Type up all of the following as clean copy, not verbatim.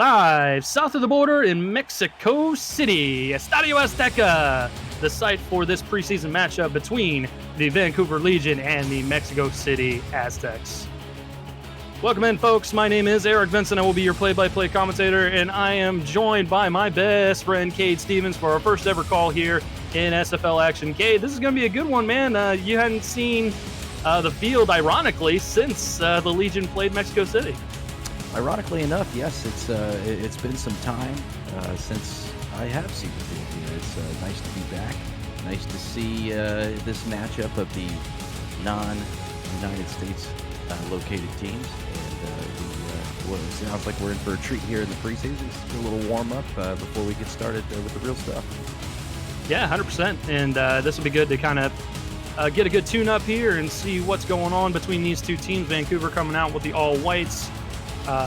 Live south of the border in Mexico City, Estadio Azteca, the site for this preseason matchup between the Vancouver Legion and the Mexico City Aztecs. Welcome in, folks. My name is Eric Vincent. I will be your play-by-play commentator, and I am joined by my best friend, Cade Stevens, for our first ever call here in SFL action. Cade, this is going to be a good one, man. You hadn't seen the field, ironically, since the Legion played Mexico City. Ironically enough, yes, it's been some time since I have seen the field. It's nice to be back. Nice to see this matchup of the non-United States located teams. And it sounds like we're in for a treat here in the preseason. Just a little warm up before we get started with the real stuff. Yeah, 100%. And this will be good to kind of get a good tune-up here and see what's going on between these two teams. Vancouver coming out with the all-whites.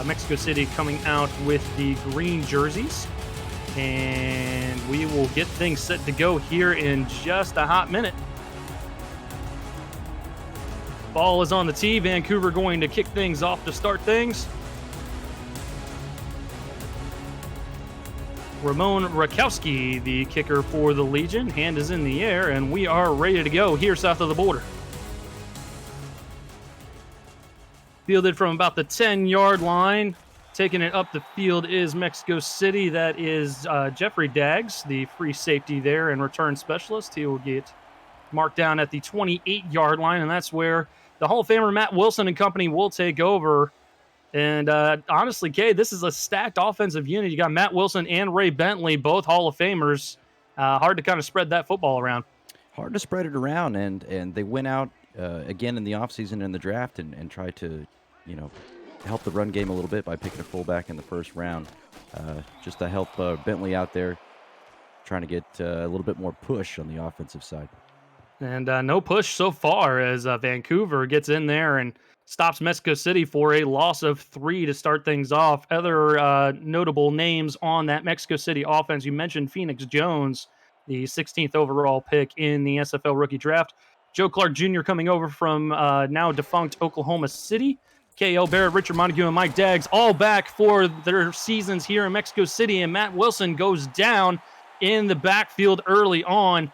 Mexico City coming out with the green jerseys, and we will get things set to go here in just a hot minute. Ball is on the tee. Vancouver going to kick things off to start things. Ramon Rakowski, the kicker for the Legion. Hand is in the air, and we are ready to go here south of the border. Fielded from about the 10-yard line. Taking it up the field is Mexico City. That is Jeffrey Daggs, the free safety there and return specialist. He will get marked down at the 28-yard line, and that's where the Hall of Famer Matt Wilson and company will take over. And honestly, Cade, this is a stacked offensive unit. You got Matt Wilson and Ray Bentley, both Hall of Famers. Hard to kind of spread that football around. Hard to spread it around, and they went out again in the offseason in the draft and tried to, help the run game a little bit by picking a fullback in the first round, just to help Bentley out there, trying to get a little bit more push on the offensive side. And no push so far as Vancouver gets in there and stops Mexico City for a loss of 3 to start things off. Other notable names on that Mexico City offense, you mentioned Phoenix Jones, the 16th overall pick in the SFL rookie draft. Joe Clark Jr. coming over from now defunct Oklahoma City. K.L. Barrett, Richard Montague, and Mike Daggs all back for their seasons here in Mexico City. And Matt Wilson goes down in the backfield early on.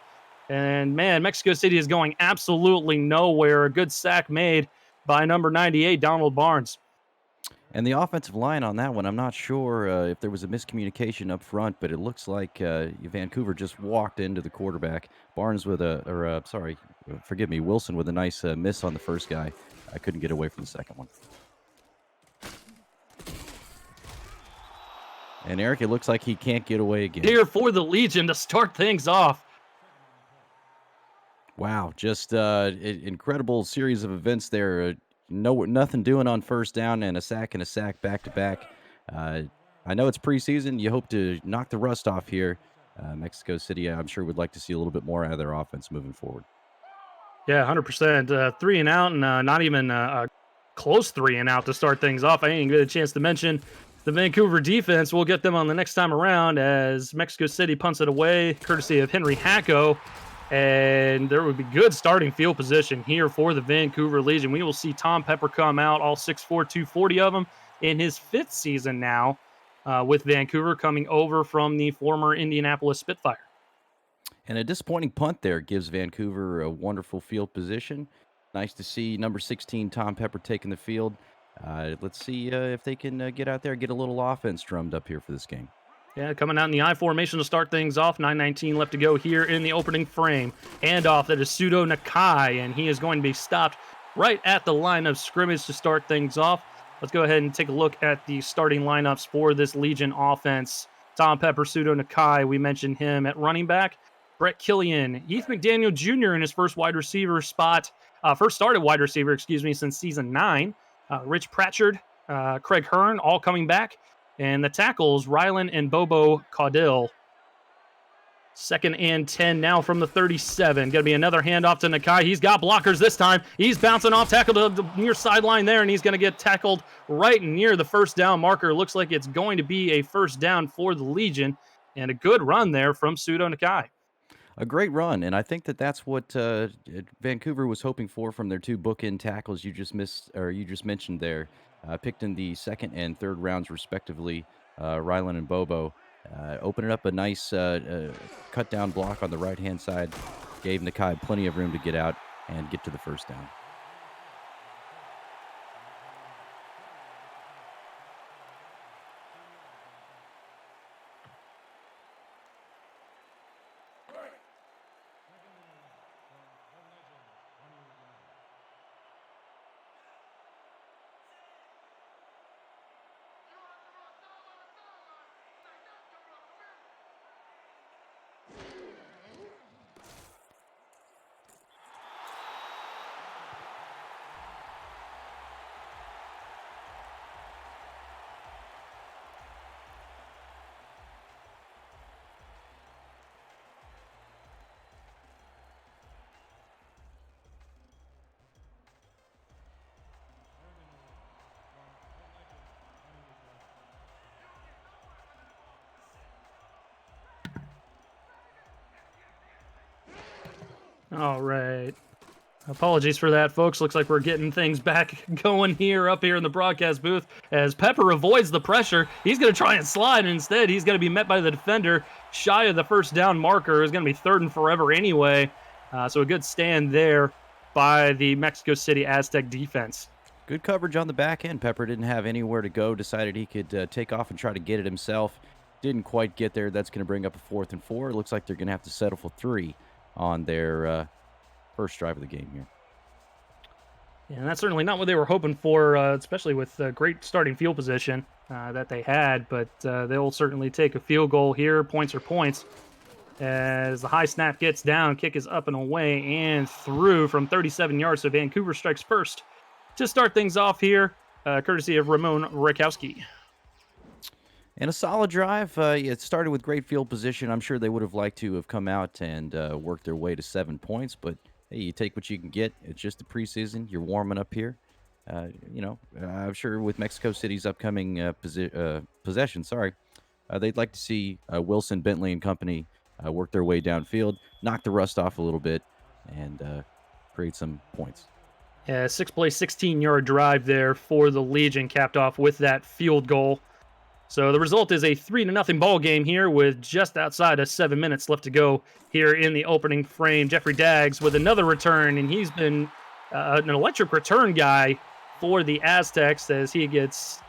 And, man, Mexico City is going absolutely nowhere. A good sack made by number 98, Donald Barnes. And the offensive line on that one, I'm not sure if there was a miscommunication up front, but it looks like Vancouver just walked into the quarterback. Wilson with a nice miss on the first guy. I couldn't get away from the second one. And Eric, it looks like he can't get away again. Here for the Legion to start things off. Wow, just incredible series of events there. Nothing doing on first down, and a sack back to back. I know it's preseason. You hope to knock the rust off here. Mexico City, I'm sure, would like to see a little bit more out of their offense moving forward. Yeah, 100%. 3 and out, and not even a close 3 and out to start things off. I didn't get a chance to mention the Vancouver defense. We'll get them on the next time around as Mexico City punts it away, courtesy of Henry Hacko. And there would be good starting field position here for the Vancouver Legion. We will see Tom Pepper come out, all 6'4", 240 of them, in his 5th season now with Vancouver, coming over from the former Indianapolis Spitfire. And a disappointing punt there gives Vancouver a wonderful field position. Nice to see number 16, Tom Pepper, taking the field. Let's see if they can get out there and get a little offense drummed up here for this game. Yeah, coming out in the I formation to start things off. 9:19 left to go here in the opening frame. Handoff, that is Pseudo Nakai, and he is going to be stopped right at the line of scrimmage to start things off. Let's go ahead and take a look at the starting lineups for this Legion offense. Tom Pepper, Pseudo Nakai, we mentioned him at running back. Brett Killian, Heath McDaniel Jr. in his first started wide receiver, since season 9. Rich Pratchard, Craig Hearn, all coming back. And the tackles, Rylan and Bobo Caudill. 2nd and 10 now from the 37. Going to be another handoff to Nakai. He's got blockers this time. He's bouncing off, tackled to the near sideline there, and he's going to get tackled right near the first down marker. Looks like it's going to be a first down for the Legion, and a good run there from Pseudo Nakai. A great run, and I think that's what Vancouver was hoping for from their 2 bookend tackles you just mentioned there. Picked in the 2nd and 3rd rounds, respectively. Rylan and Bobo, opening up a nice cut down block on the right-hand side, gave Nakai plenty of room to get out and get to the first down. All right. Apologies for that, folks. Looks like we're getting things back going here up here in the broadcast booth as Pepper avoids the pressure. He's going to try and slide, and instead he's going to be met by the defender shy of the first down marker. It's going to be 3rd and forever anyway. So a good stand there by the Mexico City Aztec defense. Good coverage on the back end. Pepper didn't have anywhere to go, decided he could take off and try to get it himself. Didn't quite get there. That's going to bring up a 4th and 4. It looks like they're going to have to settle for 3 on their first drive of the game here. Yeah, and that's certainly not what they were hoping for, especially with the great starting field position that they had. But they'll certainly take a field goal here. Points are points. As the high snap gets down, kick is up and away and through from 37 yards. So Vancouver strikes first to start things off here, courtesy of Ramon Rakowski. And a solid drive. It started with great field position. I'm sure they would have liked to have come out and worked their way to 7 points, but hey, you take what you can get. It's just the preseason. You're warming up here. I'm sure with Mexico City's upcoming possession, they'd like to see Wilson, Bentley, and company work their way downfield, knock the rust off a little bit, and create some points. Yeah, 6-play, 16-yard drive there for the Legion, capped off with that field goal. So the result is a 3-0 ball game here with just outside of 7 minutes left to go here in the opening frame. Jeffrey Daggs with another return, and he's been an electric return guy for the Aztecs as he gets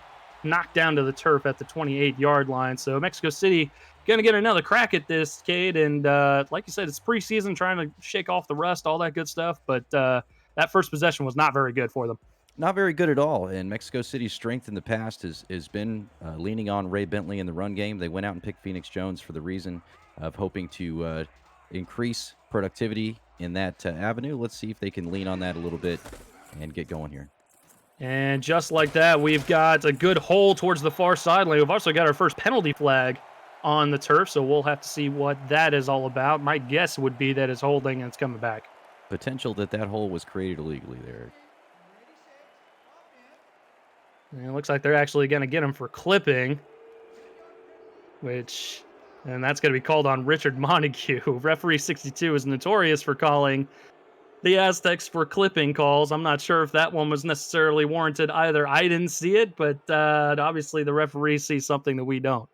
knocked down to the turf at the 28-yard line. So Mexico City going to get another crack at this, Cade. And like you said, it's preseason, trying to shake off the rust, all that good stuff. But that first possession was not very good for them. Not very good at all. And Mexico City's strength in the past has been leaning on Ray Bentley in the run game. They went out and picked Phoenix Jones for the reason of hoping to increase productivity in that avenue. Let's see if they can lean on that a little bit and get going here. And just like that, we've got a good hole towards the far sideline. We've also got our first penalty flag on the turf, so we'll have to see what that is all about. My guess would be that it's holding and it's coming back. Potential that hole was created illegally there. And it looks like they're actually going to get him for clipping, and that's going to be called on Richard Montague. Referee 62 is notorious for calling the Aztecs for clipping calls. I'm not sure if that one was necessarily warranted either. I didn't see it, but obviously the referee sees something that we don't.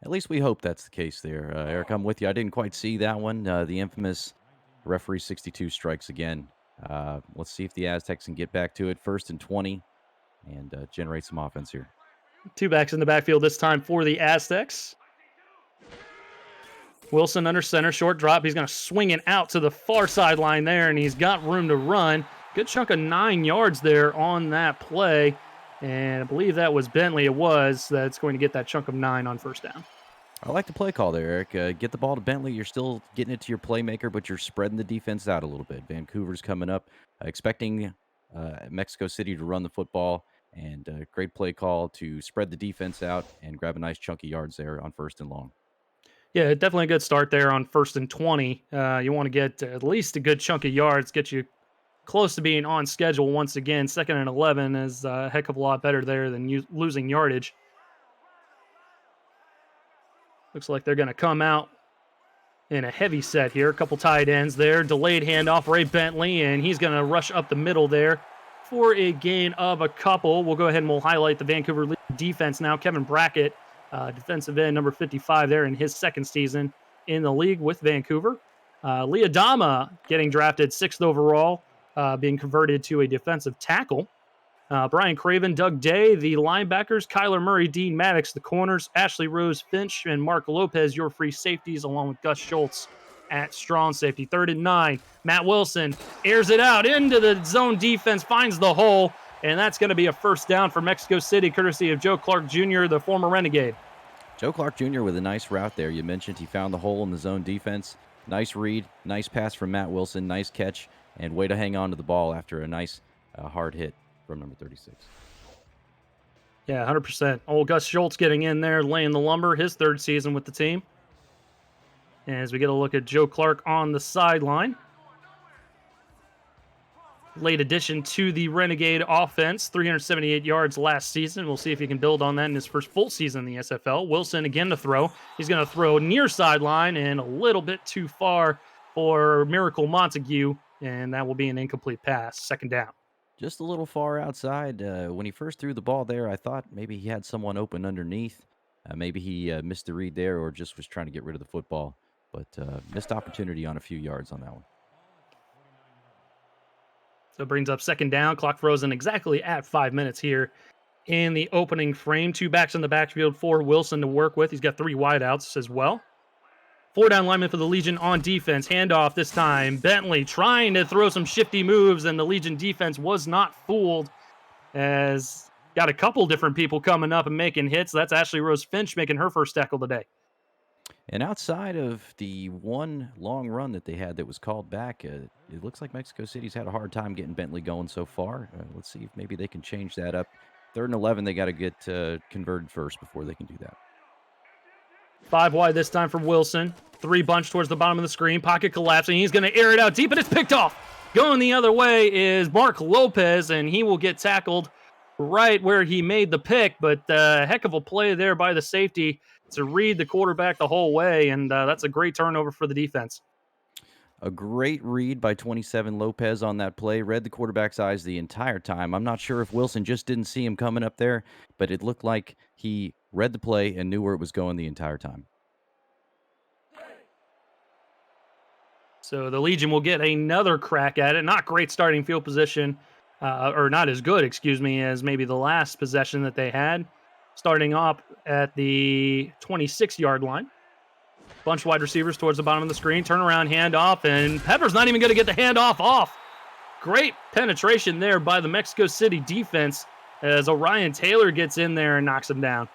At least we hope that's the case there. Eric, I'm with you. I didn't quite see that one. The infamous referee 62 strikes again. Let's see if the Aztecs can get back to it. 1st and 20. And generate some offense here. 2 backs in the backfield this time for the Aztecs. Wilson under center, short drop. He's going to swing it out to the far sideline there, and he's got room to run. Good chunk of 9 yards there on that play. And I believe that was Bentley. It was. That's going to get that chunk of 9 on first down. I like the play call there, Eric. Get the ball to Bentley. You're still getting it to your playmaker, but you're spreading the defense out a little bit. Vancouver's coming up, expecting Mexico City to run the football. And great play call to spread the defense out and grab a nice chunky yards there on 1st and long. Yeah, definitely a good start there on 1st and 20. You want to get at least a good chunk of yards, get you close to being on schedule once again. 2nd and 11 is a heck of a lot better there than losing yardage. Looks like they're going to come out in a heavy set here. A couple tight ends there. Delayed handoff, Ray Bentley, and he's going to rush up the middle there for a gain of a couple. We'll go ahead and we'll highlight the Vancouver defense now. Kevin Brackett defensive end number 55 there in his second season in the league with Vancouver. Liadama getting drafted 6th overall, being converted to a defensive tackle. Brian Craven, Doug Day, the linebackers, Kyler Murray, Dean Maddox, the corners, Ashley Rose Finch, and Mark Lopez, your free safeties, along with Gus Schultz at strong safety. 3rd and 9. Matt Wilson airs it out into the zone defense, finds the hole, and that's going to be a first down for Mexico City, courtesy of Joe Clark Jr., the former Renegade. Joe Clark Jr. with a nice route there. You mentioned he found the hole in the zone defense. Nice read, nice pass from Matt Wilson, nice catch, and way to hang on to the ball after a nice hard hit from number 36. Yeah, 100%. Old Gus Schultz getting in there, laying the lumber, his 3rd season with the team. As we get a look at Joe Clark on the sideline. Late addition to the Renegade offense, 378 yards last season. We'll see if he can build on that in his first full season in the SFL. Wilson again to throw. He's going to throw near sideline and a little bit too far for Miracle Montague, and that will be an incomplete pass, 2nd down. Just a little far outside. When he first threw the ball there, I thought maybe he had someone open underneath. Maybe he missed the read there or just was trying to get rid of the football. But missed opportunity on a few yards on that one. So it brings up 2nd down. Clock frozen exactly at 5 minutes here in the opening frame. 2 backs in the backfield for Wilson to work with. He's got 3 wideouts as well. 4 down linemen for the Legion on defense. Handoff this time. Bentley trying to throw some shifty moves, and the Legion defense was not fooled, as got a couple different people coming up and making hits. That's Ashley Rose Finch making her first tackle today. And outside of the one long run that they had that was called back, it looks like Mexico City's had a hard time getting Bentley going so far. Let's see if maybe they can change that up. 3rd and 11, they got to get converted first before they can do that. 5 wide this time for Wilson. 3 bunch towards the bottom of the screen. Pocket collapsing. He's going to air it out deep, and it's picked off. Going the other way is Mark Lopez, and he will get tackled right where he made the pick. But heck of a play there by the safety to read the quarterback the whole way, and that's a great turnover for the defense. A great read by 27 Lopez on that play. Read the quarterback's eyes the entire time. I'm not sure if Wilson just didn't see him coming up there, but it looked like he read the play and knew where it was going the entire time. So the Legion will get another crack at it. Not great starting field position, or not as good, excuse me, as maybe the last possession that they had. Starting up at the 26-yard line. Bunch wide receivers towards the bottom of the screen. Turnaround handoff, and Pepper's not even going to get the handoff off. Great penetration there by the Mexico City defense as Orion Taylor gets in there and knocks him down.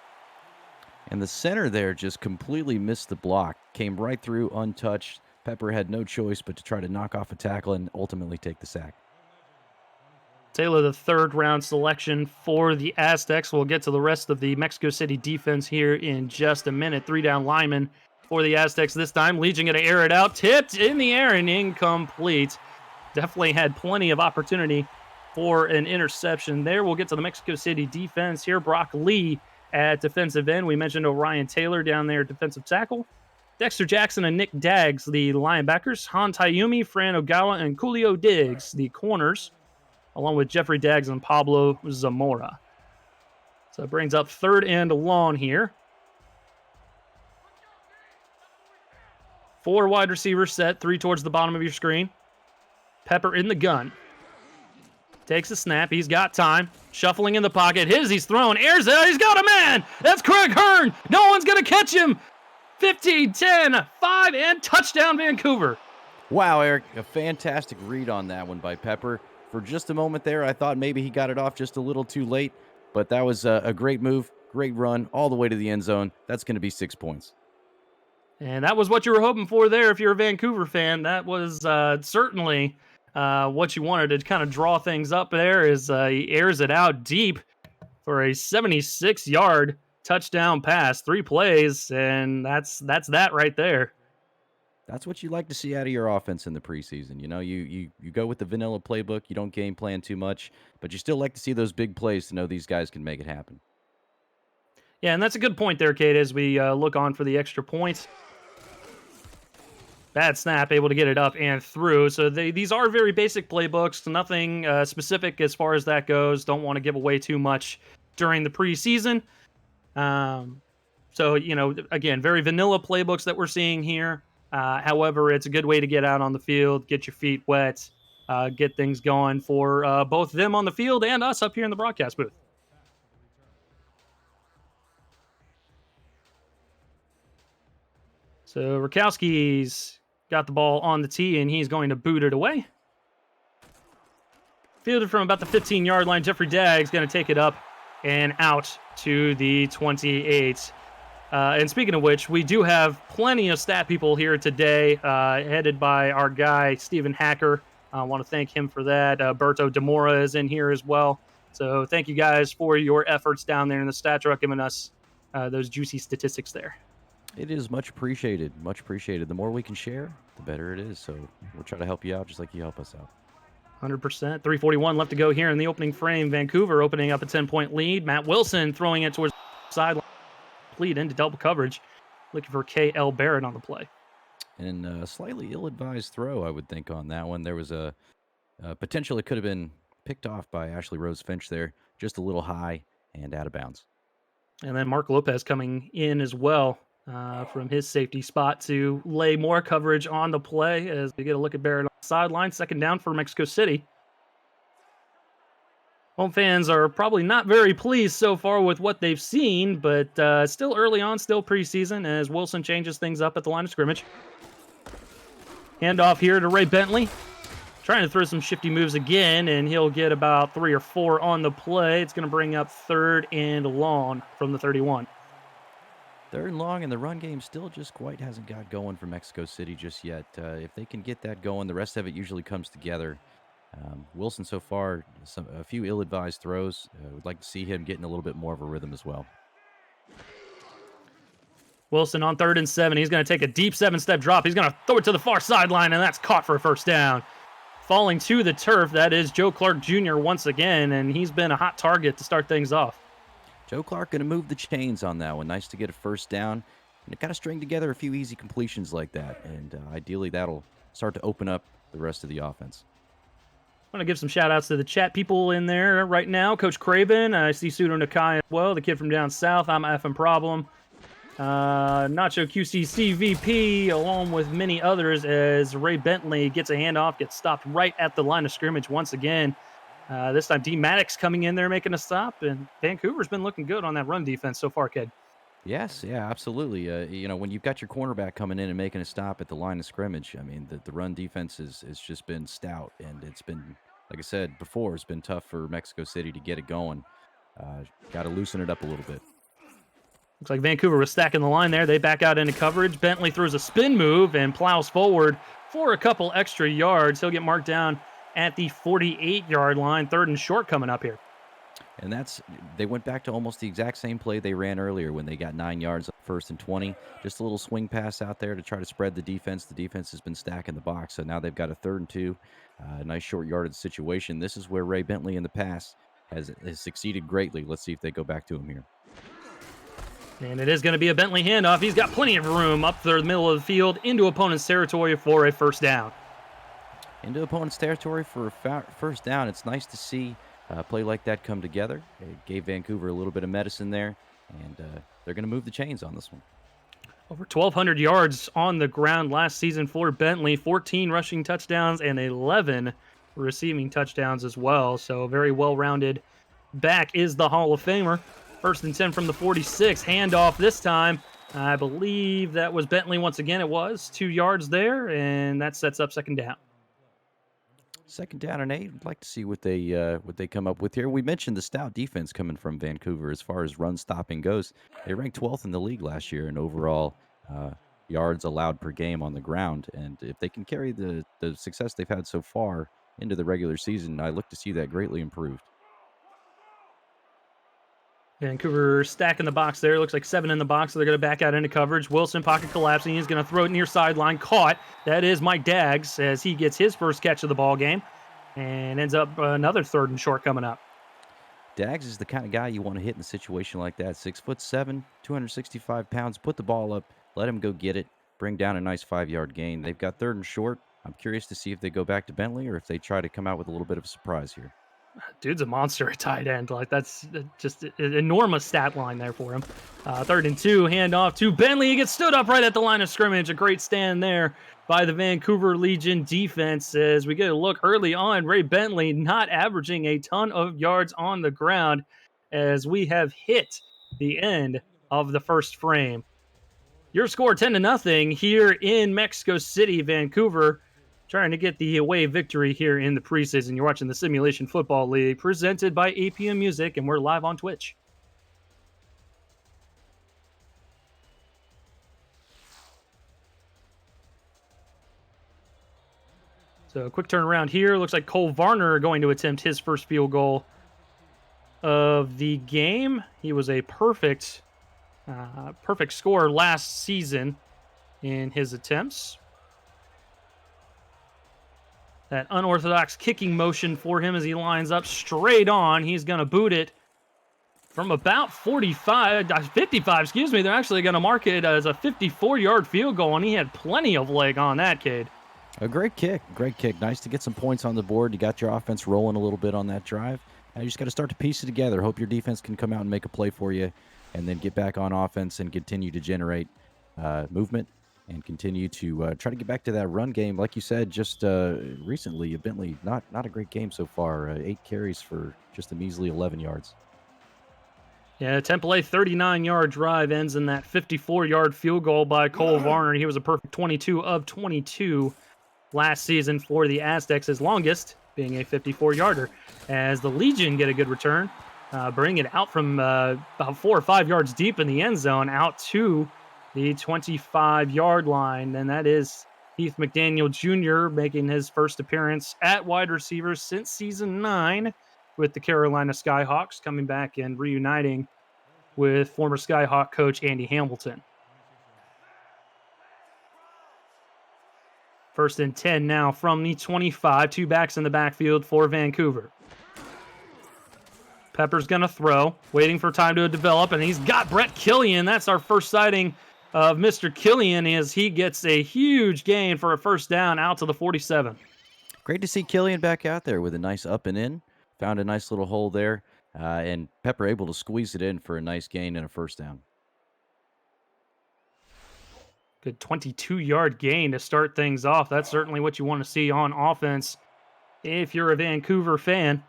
And the center there just completely missed the block. Came right through untouched. Pepper had no choice but to try to knock off a tackle and ultimately take the sack. Taylor, the 3rd round selection for the Aztecs. We'll get to the rest of the Mexico City defense here in just a minute. 3 down linemen for the Aztecs this time. Legion going to air it out. Tipped in the air and incomplete. Definitely had plenty of opportunity for an interception there. We'll get to the Mexico City defense here. Brock Lee at defensive end. We mentioned Orion Taylor down there at defensive tackle. Dexter Jackson and Nick Daggs, the linebackers. Han Tayumi, Fran Ogawa, and Coolio Diggs, the corners, along with Jeffrey Daggs and Pablo Zamora. So it brings up 3rd and long here. 4 wide receivers set, 3 towards the bottom of your screen. Pepper in the gun. Takes a snap. He's got time. Shuffling in the pocket. He's thrown. Airs it out. He's got a man. That's Craig Hearn. No one's going to catch him. 15, 10, 5, and touchdown Vancouver. Wow, Eric, a fantastic read on that one by Pepper. For just a moment there, I thought maybe he got it off just a little too late, but that was a great move, great run, all the way to the end zone. That's going to be 6 points. And that was what you were hoping for there if you're a Vancouver fan. That was certainly what you wanted to kind of draw things up there. Is he airs it out deep for a 76-yard touchdown pass, 3 plays, and that's that right there. That's what you like to see out of your offense in the preseason. You know, you go with the vanilla playbook. You don't game plan too much, but you still like to see those big plays to know these guys can make it happen. Yeah, and that's a good point there, Kate, as we look on for the extra points. Bad snap, able to get it up and through. So these are very basic playbooks, nothing specific as far as that goes. Don't want to give away too much during the preseason. So, again, very vanilla playbooks that we're seeing here. However, it's a good way to get out on the field, get your feet wet, get things going for both them on the field and us up here in the broadcast booth. So Rakowski's got the ball on the tee, and he's going to boot it away. Fielded from about the 15-yard line, Jeffrey Dagg's going to take it up and out to the 28. And speaking of which, we do have plenty of stat people here today, headed by our guy, Stephen Hacker. I want to thank him for that. Berto Demora is in here as well. So thank you guys for your efforts down there in the stat truck, giving us those juicy statistics there. It is much appreciated. Much appreciated. The more we can share, the better it is. So we'll try to help you out just like you help us out. 100%. 3:41 left to go here in the opening frame. Vancouver opening up a 10-point lead. Matt Wilson throwing it towards the sideline. Lead into double coverage. Looking for K.L. Barrett on the play. And a slightly ill-advised throw, I would think, on that one. There was a potential it could have been picked off by Ashley Rose Finch there. Just a little high and out of bounds. And then Mark Lopez coming in as well from his safety spot to lay more coverage on the play as we get a look at Barrett on the sideline. Second down for Mexico City. Home fans are probably not very pleased so far with what they've seen, but still early on, still preseason, as Wilson changes things up at the line of scrimmage. Handoff here to Ray Bentley. Trying to throw some shifty moves again, and he'll get about 3 or 4 on the play. It's going to bring up 3rd and long from the 31. 3rd and long, and the run game still just quite hasn't got going for Mexico City just yet. If they can get that going, the rest of it usually comes together. Wilson so far, a few ill-advised throws. Would like to see him getting a little bit more of a rhythm as well. Wilson on 3rd and 7. He's going to take a deep 7-step drop. He's going to throw it to the far sideline, and that's caught for a first down. Falling to the turf, that is Joe Clark Jr. once again, and he's been a hot target to start things off. Joe Clark going to move the chains on that one. Nice to get a first down. And it got to string together a few easy completions like that, and ideally that'll start to open up the rest of the offense. I want to give some shout-outs to the chat people in there right now. Coach Craven, I see Sudo Nakai as well, the kid from down south. I'm a effing problem. Nacho QC CVP, along with many others, as Ray Bentley gets a handoff, gets stopped right at the line of scrimmage once again. This time, D. Maddox coming in there, making a stop, and Vancouver's been looking good on that run defense so far, kid. Yes, yeah, absolutely. When you've got your cornerback coming in and making a stop at the line of scrimmage, I mean, the run defense has just been stout, and it's been, like I said before, it's been tough for Mexico City to get it going. Got to loosen it up a little bit. Looks like Vancouver was stacking the line there. They back out into coverage. Bentley throws a spin move and plows forward for a couple extra yards. He'll get marked down at the 48-yard line. 3rd and short coming up here. And they went back to almost the exact same play they ran earlier when they got 9 yards on 1st and 20. Just a little swing pass out there to try to spread the defense. The defense has been stacking the box, so now they've got a 3rd and 2. Nice short yardage situation. This is where Ray Bentley in the past has succeeded greatly. Let's see if they go back to him here. And it is going to be a Bentley handoff. He's got plenty of room up the middle of the field into opponent's territory for a first down. Into opponent's territory for a first down. It's nice to see a play like that come together. It gave Vancouver a little bit of medicine there, and they're going to move the chains on this one. Over 1,200 yards on the ground last season for Bentley, 14 rushing touchdowns and 11 receiving touchdowns as well. So very well-rounded back is the Hall of Famer. 1st and 10 from the 46. Handoff this time. I believe that was Bentley once again. It was 2 yards there, and that sets up 2nd down. 2nd down and 8. I'd like to see what they come up with here. We mentioned the stout defense coming from Vancouver as far as run stopping goes. They ranked 12th in the league last year in overall yards allowed per game on the ground. And if they can carry the success they've had so far into the regular season, I look to see that greatly improved. Vancouver stacking the box there. Looks like 7 in the box, so they're going to back out into coverage. Wilson pocket collapsing. He's going to throw it near sideline. Caught. That is Mike Daggs as he gets his first catch of the ball game and ends up another 3rd and short coming up. Daggs is the kind of guy you want to hit in a situation like that. 6'7", 265 pounds. Put the ball up. Let him go get it. Bring down a nice 5-yard gain. They've got 3rd and short. I'm curious to see if they go back to Bentley or if they try to come out with a little bit of a surprise here. Dude's a monster at tight end. Like, that's just an enormous stat line there for him. 3rd and 2, handoff to Bentley. He gets stood up right at the line of scrimmage. A great stand there by the Vancouver Legion defense as we get a look early on. Ray Bentley not averaging a ton of yards on the ground as we have hit the end of the first frame. Your score 10-0 here in Mexico City, Vancouver, trying to get the away victory here in the preseason. You're watching the Simulation Football League presented by APM Music, and we're live on Twitch. So a quick turnaround here. Looks like Cole Varner going to attempt his first field goal of the game. He was a perfect scorer last season in his attempts. That unorthodox kicking motion for him as he lines up straight on. He's going to boot it from about 55, excuse me. They're actually going to mark it as a 54-yard field goal, and he had plenty of leg on that, Cade. A great kick. Nice to get some points on the board. You got your offense rolling a little bit on that drive. Now you just got to start to piece it together. Hope your defense can come out and make a play for you, and then get back on offense and continue to generate movement and continue to try to get back to that run game. Like you said, just recently, Bentley, not a great game so far. 8 carries for just a measly 11 yards. Yeah, Temple 39-yard drive ends in that 54-yard field goal by Cole Varner. He was a perfect 22 of 22 last season for the Aztecs, his longest being a 54-yarder. As the Legion get a good return, bring it out from about 4 or 5 yards deep in the end zone out to the 25-yard line, and that is Heath McDaniel Jr. making his first appearance at wide receiver since season 9 with the Carolina Skyhawks, coming back and reuniting with former Skyhawk coach Andy Hamilton. 1st and 10 now from the 25. 2 backs in the backfield for Vancouver. Pepper's going to throw, waiting for time to develop, and he's got Brett Killian. That's our first sighting of Mr. Killian as he gets a huge gain for a first down out to the 47. Great to see Killian back out there with a nice up and in. Found a nice little hole there, and Pepper able to squeeze it in for a nice gain and a first down. Good 22-yard gain to start things off. That's certainly what you want to see on offense if you're a Vancouver fan.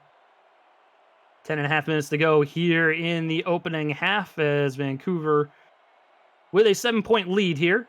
10.5 minutes to go here in the opening half as Vancouver with a 7-point lead here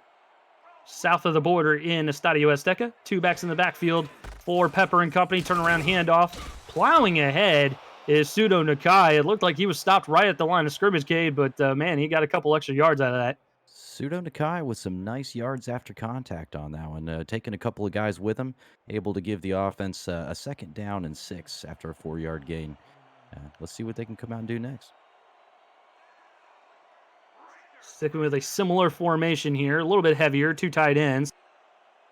south of the border in Estadio Azteca. 2 backs in the backfield for Pepper and company. Turnaround handoff. Plowing ahead is Pseudo Nakai. It looked like he was stopped right at the line of scrimmage, Cade, but man, he got a couple extra yards out of that. Pseudo Nakai with some nice yards after contact on that one. Taking a couple of guys with him, able to give the offense a 2nd down and 6 after a 4-yard gain. Let's see what they can come out and do next. Sticking with a similar formation here, a little bit heavier, 2 tight ends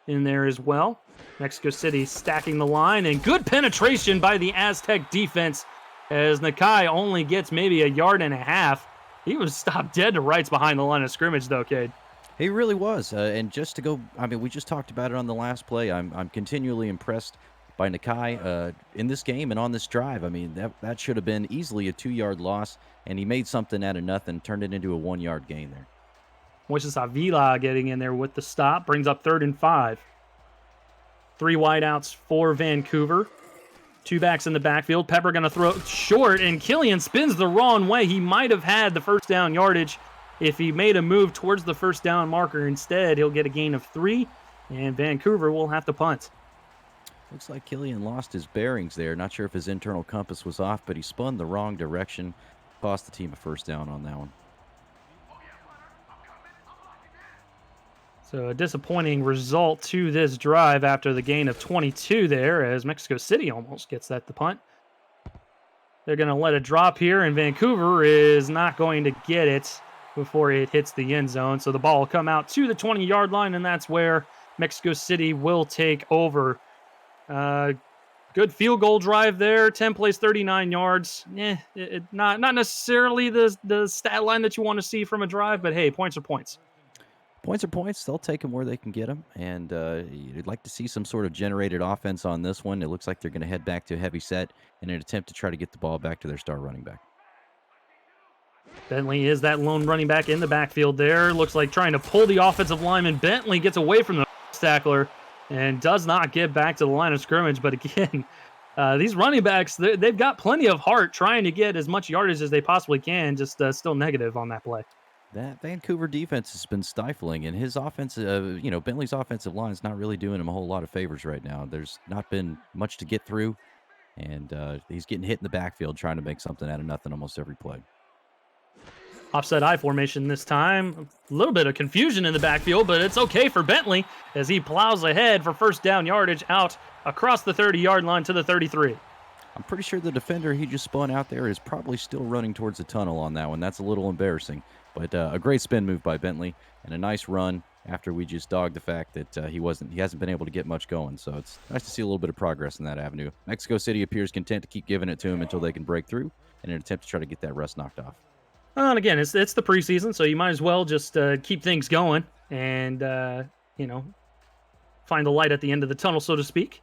in there as well. Mexico City stacking the line, and good penetration by the Aztec defense as Nakai only gets maybe 1.5 yards. He was stopped dead to rights behind the line of scrimmage, though, Cade. He really was. And just to go, I mean, we just talked about it on the last play. I'm continually impressed by Nakai in this game and on this drive. I mean, that should have been easily a 2-yard loss, and he made something out of nothing, turned it into a 1-yard gain there. Moises Avila getting in there with the stop, brings up 3rd and 5. 3 wideouts for Vancouver. 2 backs in the backfield. Pepper going to throw short, and Killian spins the wrong way. He might have had the first down yardage if he made a move towards the first down marker. Instead, he'll get a gain of 3, and Vancouver will have to punt. Looks like Killian lost his bearings there. Not sure if his internal compass was off, but he spun the wrong direction. Cost the team a first down on that one. So a disappointing result to this drive after the gain of 22 there, as Mexico City almost gets that to punt. They're going to let it drop here, and Vancouver is not going to get it before it hits the end zone. So the ball will come out to the 20-yard line, and that's where Mexico City will take over. Good field goal drive there. 10 plays, 39 yards. Not necessarily the stat line that you want to see from a drive, but hey, points are points. Points are points. They'll take them where they can get them, and you'd like to see some sort of generated offense on this one. It looks like they're going to head back to a heavy set in an attempt to try to get the ball back to their star running back. Bentley is that lone running back in the backfield there. Looks like trying to pull the offensive lineman. Bentley gets away from the tackler and does not get back to the line of scrimmage. But again, these running backs, they've got plenty of heart trying to get as much yardage as they possibly can, just still negative on that play. That Vancouver defense has been stifling, and his offense, Bentley's offensive line is not really doing him a whole lot of favors right now. There's not been much to get through, and he's getting hit in the backfield trying to make something out of nothing almost every play. Offset I formation this time. A little bit of confusion in the backfield, but it's okay for Bentley as he plows ahead for first down yardage out across the 30-yard line to the 33. I'm pretty sure the defender he just spun out there is probably still running towards the tunnel on that one. That's a little embarrassing. But a great spin move by Bentley and a nice run after we just dogged the fact that he hasn't been able to get much going. So it's nice to see a little bit of progress in that avenue. Mexico City appears content to keep giving it to him until they can break through in an attempt to try to get that rust knocked off. And again, it's the preseason, so you might as well just keep things going and find the light at the end of the tunnel, so to speak.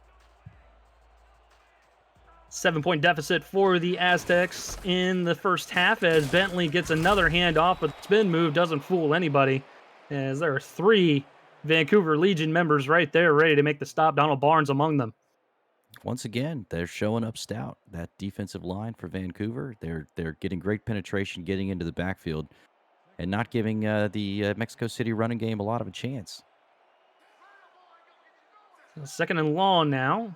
7-point deficit for the Aztecs in the first half as Bentley gets another handoff, but the spin move doesn't fool anybody as there are 3 Vancouver Legion members right there ready to make the stop. Donald Barnes among them. Once again, they're showing up stout. That defensive line for Vancouver, they're getting great penetration, getting into the backfield, and not giving the Mexico City running game a lot of a chance. Second and long now.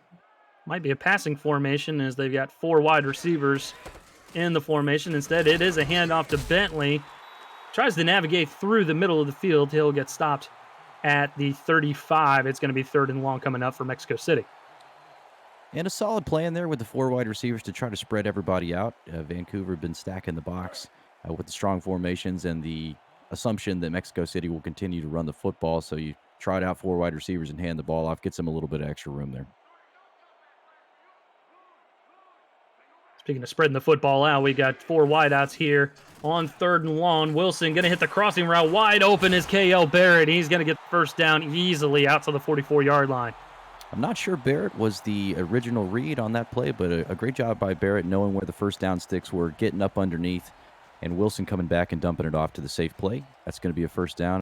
Might be a passing formation as they've got 4 wide receivers in the formation. Instead, it is a handoff to Bentley. Tries to navigate through the middle of the field. He'll get stopped at the 35. It's going to be third and long coming up for Mexico City. And a solid plan there with the 4 wide receivers to try to spread everybody out. Vancouver been stacking the box with the strong formations and the assumption that Mexico City will continue to run the football. So you trot out 4 wide receivers and hand the ball off, gets them a little bit of extra room there. Speaking of spreading the football out, we got 4 wideouts here on third and long. Wilson going to hit the crossing route. Wide open is K.L. Barrett. He's going to get the first down easily out to the 44-yard line. I'm not sure Barrett was the original read on that play, but a great job by Barrett knowing where the first down sticks were, getting up underneath, and Wilson coming back and dumping it off to the safe play. That's going to be a first down.